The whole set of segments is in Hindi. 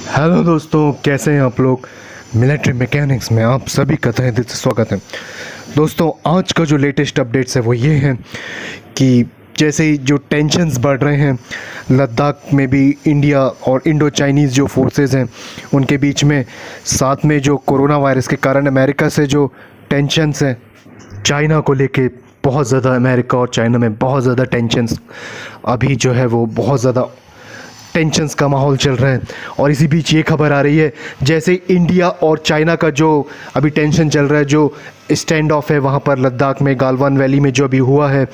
हेलो दोस्तों, कैसे हैं आप लोग। मिलिट्री मैकेनिक्स में आप सभी का तहे दिल से स्वागत है। दोस्तों, आज का जो लेटेस्ट अपडेट्स है वो ये है कि जैसे ही जो टेंशन्स बढ़ रहे हैं लद्दाख में भी, इंडिया और इंडो चाइनीज़ जो फोर्सेस हैं उनके बीच में, साथ में जो कोरोना वायरस के कारण अमेरिका से जो टेंशन्स हैं चाइना को लेके, बहुत ज़्यादा अमेरिका और चाइना में बहुत ज़्यादा टेंशन्स अभी जो है वो बहुत ज़्यादा टेंशन्स का माहौल चल रहा है। और इसी बीच ये खबर आ रही है जैसे इंडिया और चाइना का जो अभी टेंशन चल रहा है, जो स्टैंड ऑफ है वहाँ पर लद्दाख में गालवान वैली में जो अभी हुआ है।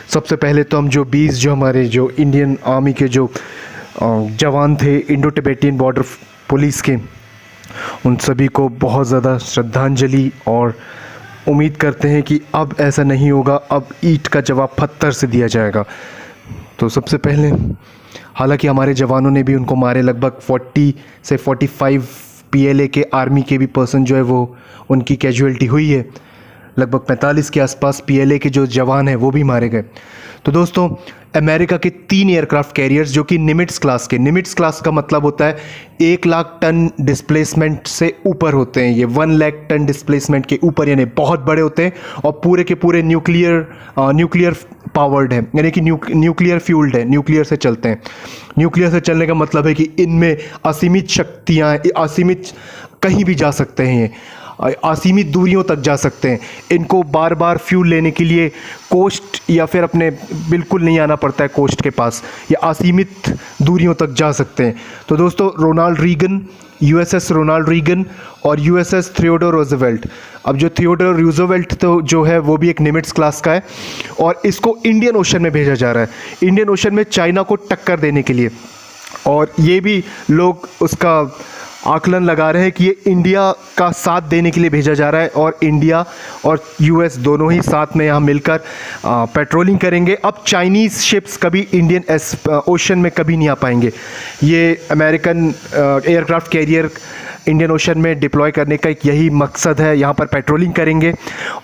सबसे पहले तो हम जो 20 जो हमारे जो इंडियन आर्मी के जो जवान थे इंडो टिबेटियन बॉर्डर पुलिस के, उन सभी को बहुत ज़्यादा श्रद्धांजलि, और उम्मीद करते हैं कि अब ऐसा नहीं होगा, अब ईंट का जवाब पत्थर से दिया जाएगा। तो सबसे पहले हालांकि हमारे जवानों ने भी उनको मारे, लगभग 40 से 45 पीएलए के आर्मी के भी पर्सन जो है वो उनकी कैजुअलिटी हुई है। लगभग 45 के आसपास पीएलए के जो जवान हैं वो भी मारे गए। तो दोस्तों, अमेरिका के 3 एयरक्राफ्ट कैरियर्स जो कि निमिट्स क्लास के, निमिट्स क्लास का मतलब होता है 1 लाख टन डिस्प्लेसमेंट से ऊपर होते हैं। ये 1 लाख टन डिस्प्लेसमेंट के ऊपर, यानी बहुत बड़े होते हैं और पूरे के पूरे न्यूक्लियर पावर्ड है, यानी कि न्यूक्लियर फ्यूल्ड है, न्यूक्लियर से चलते हैं। न्यूक्लियर से चलने का मतलब है कि इनमें असीमित शक्तियाँ, असीमित कहीं भी जा सकते हैं, ये असीमित दूरियों तक जा सकते हैं। इनको बार बार फ्यूल लेने के लिए कोस्ट या फिर अपने बिल्कुल नहीं आना पड़ता है कोस्ट के पास, ये असीमित दूरियों तक जा सकते हैं। तो दोस्तों, Ronald Reagan, USS Ronald Reagan और यूएसएस थियोडोर रूजवेल्ट, अब जो थियोडोर रूजवेल्ट तो जो है वो भी एक निमिट्स क्लास का है और इसको इंडियन ओशन में भेजा जा रहा है, इंडियन ओशन में चाइना को टक्कर देने के लिए। और ये भी लोग उसका आकलन लगा रहे हैं कि ये इंडिया का साथ देने के लिए भेजा जा रहा है और इंडिया और यूएस दोनों ही साथ में यहाँ मिलकर पेट्रोलिंग करेंगे। अब चाइनीज़ शिप्स कभी इंडियन ओशन में कभी नहीं आ पाएंगे। ये American aircraft carrier Indian ocean में डिप्लॉय करने का एक यही मकसद है, यहाँ पर पेट्रोलिंग करेंगे।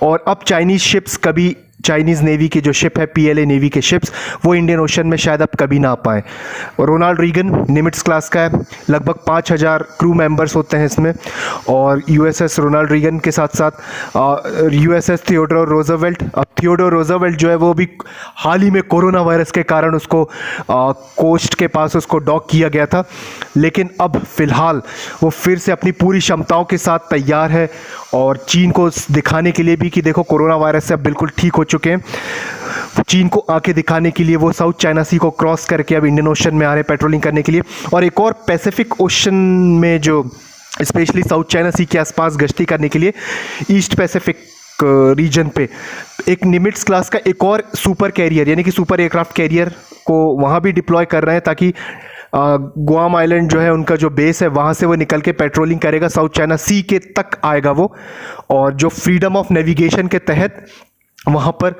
और अब चाइनीज़ शिप्स कभी, चाइनीज़ नेवी की जो शिप है, पीएलए नेवी के शिप्स, वो इंडियन ओशन में शायद अब कभी ना आ पाए। रोनाल्ड रीगन निमिट्स क्लास का है, लगभग 5000 क्रू मेंबर्स होते हैं इसमें। और यूएसएस रोनाल्ड रीगन के साथ साथ यूएसएस थियोडोर रूजवेल्ट, अब थियोडोर रूजवेल्ट जो है वो भी हाल ही में कोरोना वायरस के कारण उसको कोस्ट के पास उसको डॉक किया गया था, लेकिन अब फ़िलहाल वो फिर से अपनी पूरी क्षमताओं के साथ तैयार है और चीन को दिखाने के लिए भी कि देखो कोरोना वायरस से अब बिल्कुल ठीक हो चुके हैं। चीन को आके दिखाने के लिए वो साउथ चाइना सी को क्रॉस करके अब इंडियन ओशन में आ रहे हैं पेट्रोलिंग करने के लिए। और एक और पैसिफिक ओशन में जो स्पेशली साउथ चाइना सी के आसपास गश्ती करने के लिए ईस्ट पैसिफिक रीजन पे एक निमिट्स क्लास का एक और सुपर कैरियर, यानी कि सुपर एयरक्राफ्ट कैरियर को वहाँ भी डिप्लॉय कर रहे हैं, ताकि गुआम आइलैंड जो है उनका जो बेस है वहाँ से वो निकल के पेट्रोलिंग करेगा, साउथ चाइना सी के तक आएगा वो। और जो फ्रीडम ऑफ नेविगेशन के तहत वहाँ पर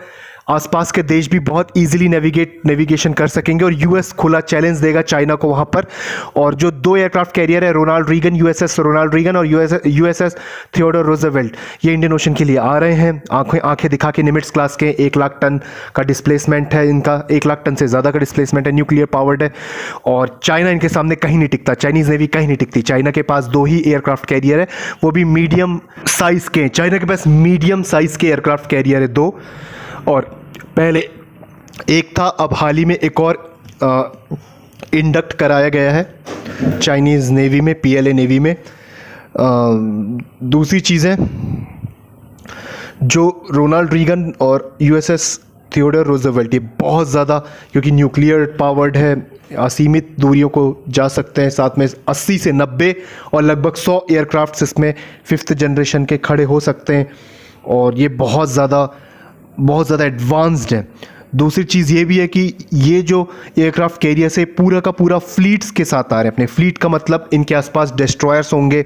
आसपास के देश भी बहुत इजीली नेविगेशन कर सकेंगे और यूएस खुला चैलेंज देगा चाइना को वहाँ पर। और जो 2 एयरक्राफ्ट कैरियर है, Ronald Reagan, USS Ronald Reagan और यूएसएस थियोडोर रूजवेल्ट, ये इंडियन ओशन के लिए आ रहे हैं आंखें दिखा के। निमिट्स क्लास के 1 लाख टन का डिस्प्लेसमेंट है इनका, 1 लाख टन से ज़्यादा का डिस्प्लेसमेंट है, न्यूक्लियर पावर्ड है। और चाइना इनके सामने कहीं नहीं टिकता, चाइनीज़ नेवी कहीं नहीं टिकती। चाइना के पास 2 ही एयरक्राफ्ट कैरियर है, वो भी मीडियम साइज़ के। चाइना के पास मीडियम साइज़ के एयरक्राफ्ट कैरियर है 2, और पहले एक था, अब हाल ही में एक और इंडक्ट कराया गया है चाइनीज़ नेवी में, पीएलए नेवी में। दूसरी चीज़ है जो रोनाल्ड रीगन और यूएसएस थियोडोर रूजवेल्ट, ये बहुत ज़्यादा, क्योंकि न्यूक्लियर पावर्ड है, असीमित दूरियों को जा सकते हैं, साथ में 80 से 90 और लगभग 100 एयरक्राफ्ट्स इसमें 5th जनरेशन के खड़े हो सकते हैं। और ये बहुत ज़्यादा एडवांस्ड है। दूसरी चीज़ ये भी है कि ये जो एयरक्राफ्ट कैरियर से पूरा का पूरा फ्लीट्स के साथ आ रहे हैं। अपने फ्लीट का मतलब इनके आसपास डिस्ट्रॉयर्स होंगे,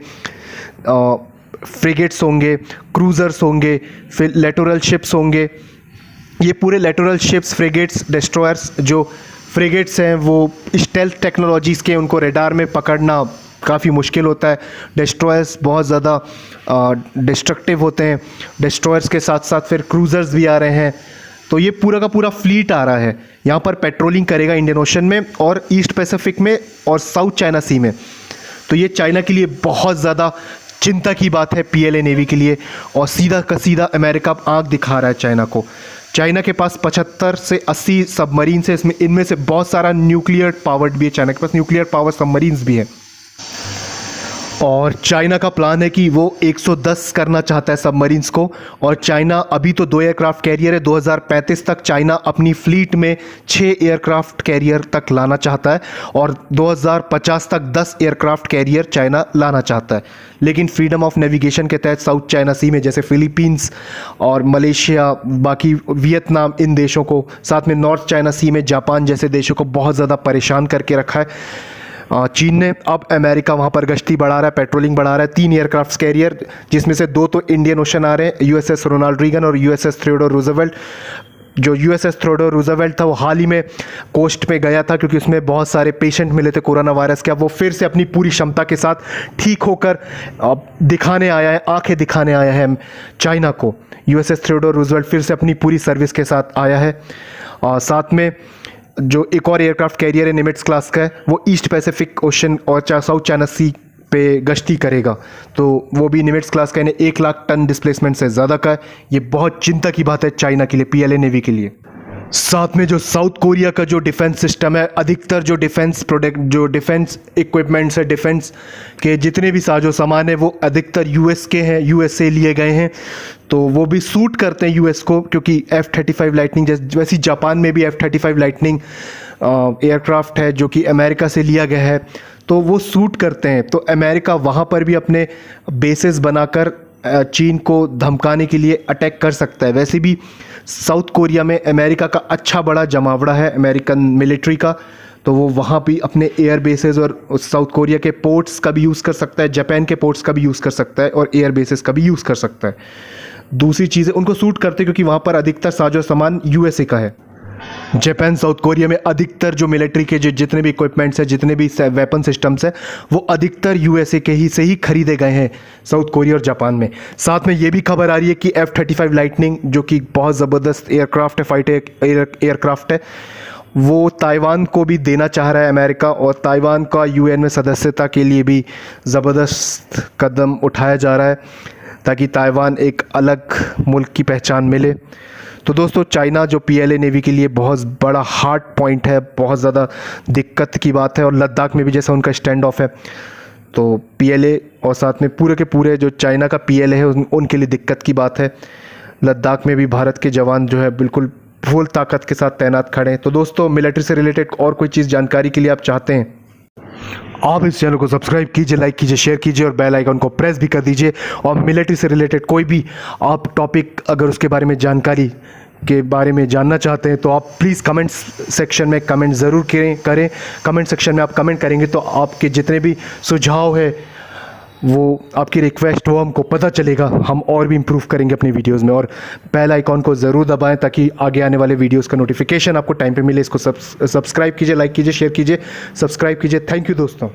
फ्रिगेट्स होंगे, क्रूज़र्स होंगे, फिर लेटोरल शिप्स होंगे। ये पूरे लेटोरल शिप्स, फ्रिगेट्स, डिस्ट्रॉयर्स, जो फ्रिगेट्स हैं वो स्टेल्थ टेक्नोलॉजीज़ के, उनको रेडार में पकड़ना काफ़ी मुश्किल होता है। डिस्ट्रॉयर्स बहुत ज़्यादा डिस्ट्रक्टिव होते हैं। डिस्ट्रॉयर्स के साथ साथ फिर क्रूज़र्स भी आ रहे हैं। तो ये पूरा का पूरा फ्लीट आ रहा है, यहाँ पर पेट्रोलिंग करेगा इंडियन ओशन में और ईस्ट पैसिफिक में और साउथ चाइना सी में। तो ये चाइना के लिए बहुत ज़्यादा चिंता की बात है, पीएलए नेवी के लिए। और सीधा का सीधा अमेरिका अब आंख दिखा रहा है चाइना को। चाइना के पास 75 से 80 सबमरीन है, इनमें से बहुत सारा न्यूक्लियर पावर्ड भी है। चाइना के पास न्यूक्लियर पावर सबमरीन्स भी है और चाइना का प्लान है कि वो 110 करना चाहता है सबमरीन्स को। और चाइना अभी तो 2 एयरक्राफ्ट कैरियर है, 2035 तक चाइना अपनी फ्लीट में 6 एयरक्राफ्ट कैरियर तक लाना चाहता है और 2050 तक 10 एयरक्राफ्ट कैरियर चाइना लाना चाहता है। लेकिन फ्रीडम ऑफ नेविगेशन के तहत साउथ चाइना सी में जैसे फिलीपींस और मलेशिया, बाकी वियतनाम, इन देशों को, साथ में नॉर्थ चाइना सी में जापान जैसे देशों को बहुत ज़्यादा परेशान करके रखा है चीन ने। अब अमेरिका वहाँ पर गश्ती बढ़ा रहा है, पेट्रोलिंग बढ़ा रहा है। 3 एयरक्राफ्ट कैरियर, जिसमें से 2 तो इंडियन ओशन आ रहे हैं, यूएसएस रोनाल्ड रीगन और यूएसएस थियोडोर रूजवेल्ट। जो यूएसएस थियोडोर रूजवेल्ट था वो हाल ही में कोस्ट में गया था क्योंकि उसमें बहुत सारे पेशेंट मिले थे कोरोना वायरस के। अब वो फिर से अपनी पूरी क्षमता के साथ ठीक होकर दिखाने आया है, आंखें दिखाने आया है चाइना को। यूएसएस थियोडोर रूजवेल्ट फिर से अपनी पूरी सर्विस के साथ आया है। साथ में जो एक और एयरक्राफ्ट कैरियर है निमिट्स क्लास का है, वो ईस्ट पैसिफिक ओशन और साउथ चाइना सी पे गश्ती करेगा। तो वो भी निमिट्स क्लास का, यानी 1 लाख टन डिस्प्लेसमेंट से ज़्यादा का है। ये बहुत चिंता की बात है चाइना के लिए, पीएलए नेवी के लिए। साथ में जो साउथ कोरिया का जो डिफेंस सिस्टम है, अधिकतर जो डिफेंस प्रोडक्ट, जो डिफेंस इक्विपमेंट्स है, डिफेंस के जितने भी साजो सामान है, वो अधिकतर यूएस के हैं, यूएस से लिए गए हैं। तो वो भी सूट करते हैं यूएस को, क्योंकि F-35 लाइटनिंग वैसे जापान में भी F-35 लाइटनिंग एयरक्राफ्ट है जो कि अमेरिका से लिया गया है, तो वो सूट करते हैं। तो अमेरिका वहाँ पर भी अपने बेसेस बनाकर चीन को धमकाने के लिए अटैक कर सकता है। वैसे भी साउथ कोरिया में अमेरिका का अच्छा बड़ा जमावड़ा है अमेरिकन मिलिट्री का, तो वो वहाँ भी अपने एयर बेसेस और साउथ कोरिया के पोर्ट्स का भी यूज़ कर सकता है, जापान के पोर्ट्स का भी यूज़ कर सकता है और एयर बेसेस का भी यूज़ कर सकता है। दूसरी चीज़ें उनको सूट करते क्योंकि वहाँ पर अधिकतर साजो सामान यूएसए का है। जापान साउथ कोरिया में अधिकतर जो मिलिट्री के जितने भी इक्विपमेंट्स हैं, जितने भी वेपन सिस्टम्स हैं, वो अधिकतर यूएसए के ही से ही खरीदे गए हैं साउथ कोरिया और जापान में। साथ में ये भी खबर आ रही है कि F-35 लाइटनिंग जो कि बहुत ज़बरदस्त एयरक्राफ्ट है, फाइटर एयरक्राफ्ट है, वो ताइवान को भी देना चाह रहा है अमेरिका। और ताइवान का यूएन में सदस्यता के लिए भी ज़बरदस्त कदम उठाया जा रहा है ताकि ताइवान एक अलग मुल्क की पहचान मिले। तो दोस्तों, चाइना जो पीएलए नेवी के लिए बहुत बड़ा हार्ड पॉइंट है, बहुत ज़्यादा दिक्कत की बात है। और लद्दाख में भी जैसा उनका स्टैंड ऑफ है, तो पीएलए और साथ में पूरे के पूरे जो चाइना का पीएलए है उनके लिए दिक्कत की बात है। लद्दाख में भी भारत के जवान जो है बिल्कुल फुल ताकत के साथ तैनात खड़े हैं। तो दोस्तों, मिलिट्री से रिलेटेड और कोई चीज़ जानकारी के लिए आप चाहते हैं, आप इस चैनल को सब्सक्राइब कीजिए, लाइक कीजिए, शेयर कीजिए और बेल आइकन को प्रेस भी कर दीजिए। और मिलिट्री से रिलेटेड कोई भी आप टॉपिक अगर उसके बारे में जानकारी के बारे में जानना चाहते हैं तो आप प्लीज़ कमेंट्स सेक्शन में कमेंट ज़रूर करें। कमेंट सेक्शन में आप कमेंट करेंगे तो आपके जितने भी सुझाव है, वो आपकी रिक्वेस्ट हो, हमको पता चलेगा, हम और भी इम्प्रूव करेंगे अपनी वीडियोस में। और बेल आइकॉन को ज़रूर दबाएं ताकि आगे आने वाले वीडियोस का नोटिफिकेशन आपको टाइम पे मिले। इसको सब्सक्राइब कीजिए, लाइक कीजिए, शेयर कीजिए, सब्सक्राइब कीजिए। थैंक यू दोस्तों।